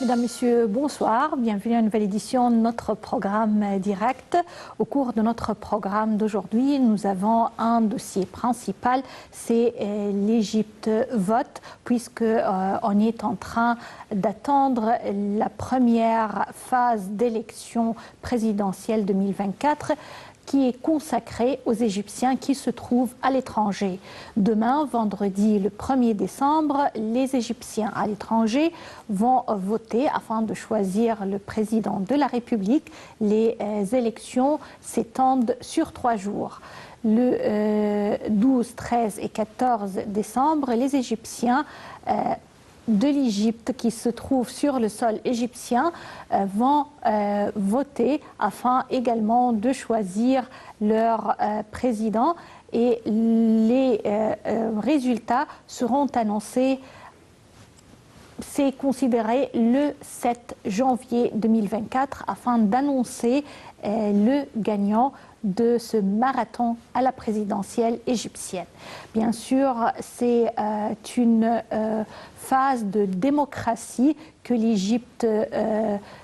Mesdames, Messieurs, bonsoir. Bienvenue à une nouvelle édition de notre programme direct. Au cours de notre programme d'aujourd'hui, nous avons un dossier principal, c'est l'Égypte vote, puisqu'on est en train d'attendre la première phase d'élection présidentielle 2024 qui est consacrée aux Égyptiens qui se trouvent à l'étranger. Demain, vendredi le 1er décembre, les Égyptiens à l'étranger vont voter afin de choisir le président de la République. Les élections s'étendent sur 3 jours. Le 12, 13 et 14 décembre, les Égyptiens de l'Égypte qui se trouvent sur le sol égyptien vont voter afin également de choisir leur président et les résultats seront annoncés. C'est considéré le 7 janvier 2024 afin d'annoncer le gagnant de ce marathon à la présidentielle égyptienne. Bien sûr, c'est une phase de démocratie que l'Égypte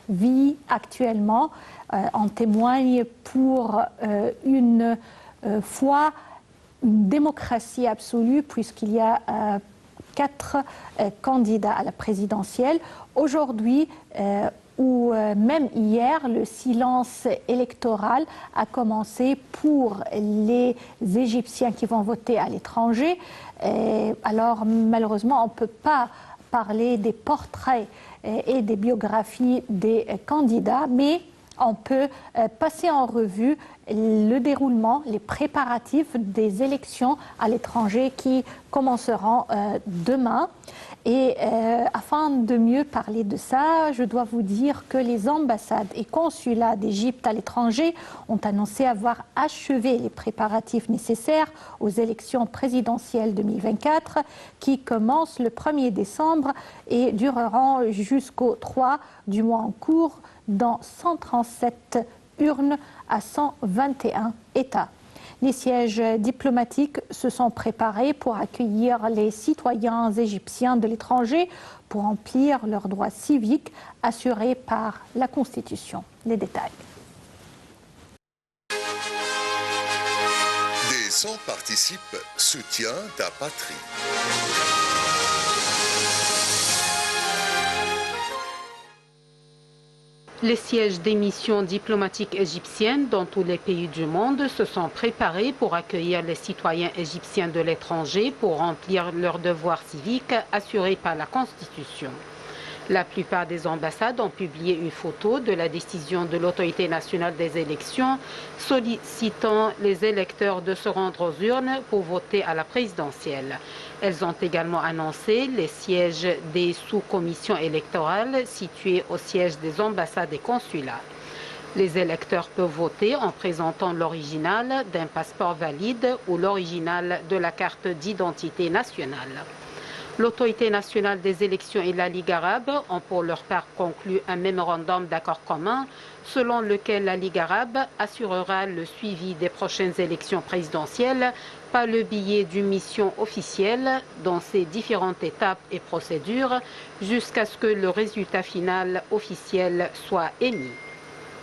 vit actuellement. En témoigne pour une fois une démocratie absolue puisqu'il y a 4 candidats à la présidentielle. Aujourd'hui, ou même hier, le silence électoral a commencé pour les Égyptiens qui vont voter à l'étranger. Alors malheureusement, on ne peut pas parler des portraits et des biographies des candidats, mais on peut passer en revue le déroulement, les préparatifs des élections à l'étranger qui commenceront demain. Et afin de mieux parler de ça, je dois vous dire que les ambassades et consulats d'Égypte à l'étranger ont annoncé avoir achevé les préparatifs nécessaires aux élections présidentielles 2024 qui commencent le 1er décembre et dureront jusqu'au 3 du mois en cours dans 137 urnes à 121 États. Les sièges diplomatiques se sont préparés pour accueillir les citoyens égyptiens de l'étranger pour remplir leurs droits civiques assurés par la Constitution. Les détails. Des 100 participent, soutien ta patrie. Les sièges des missions diplomatiques égyptiennes dans tous les pays du monde se sont préparés pour accueillir les citoyens égyptiens de l'étranger pour remplir leurs devoirs civiques assurés par la Constitution. La plupart des ambassades ont publié une photo de la décision de l'autorité nationale des élections sollicitant les électeurs de se rendre aux urnes pour voter à la présidentielle. Elles ont également annoncé les sièges des sous-commissions électorales situées au siège des ambassades et consulats. Les électeurs peuvent voter en présentant l'original d'un passeport valide ou l'original de la carte d'identité nationale. L'autorité nationale des élections et la Ligue arabe ont pour leur part conclu un mémorandum d'accord commun selon lequel la Ligue arabe assurera le suivi des prochaines élections présidentielles par le biais d'une mission officielle dans ses différentes étapes et procédures jusqu'à ce que le résultat final officiel soit émis.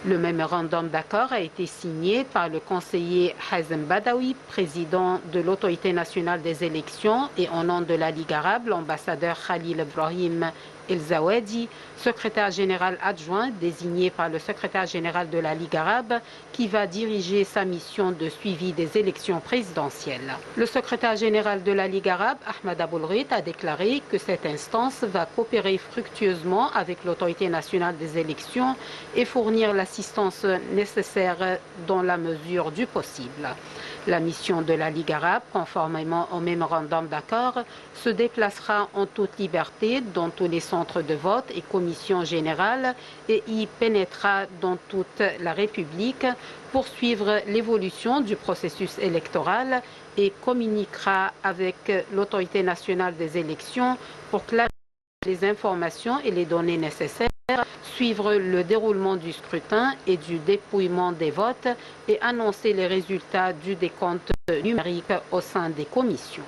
Le mémorandum d'accord a été signé par le conseiller Hazem Badawi, président de l'autorité nationale des élections, et au nom de la Ligue arabe, l'ambassadeur Khalil Ibrahim El-Zawadi, secrétaire général adjoint désigné par le secrétaire général de la Ligue arabe, qui va diriger sa mission de suivi des élections présidentielles. Le secrétaire général de la Ligue arabe, Ahmed Aboulrit, a déclaré que cette instance va coopérer fructueusement avec l'autorité nationale des élections et fournir l'assistance nécessaire dans la mesure du possible. La mission de la Ligue arabe, conformément au mémorandum d'accord, se déplacera en toute liberté dans tous les centres de vote et commissions générales et y pénétrera dans toute la République pour suivre l'évolution du processus électoral et communiquera avec l'autorité nationale des élections pour clarifier les informations et les données nécessaires, suivre le déroulement du scrutin et du dépouillement des votes et annoncer les résultats du décompte numérique au sein des commissions.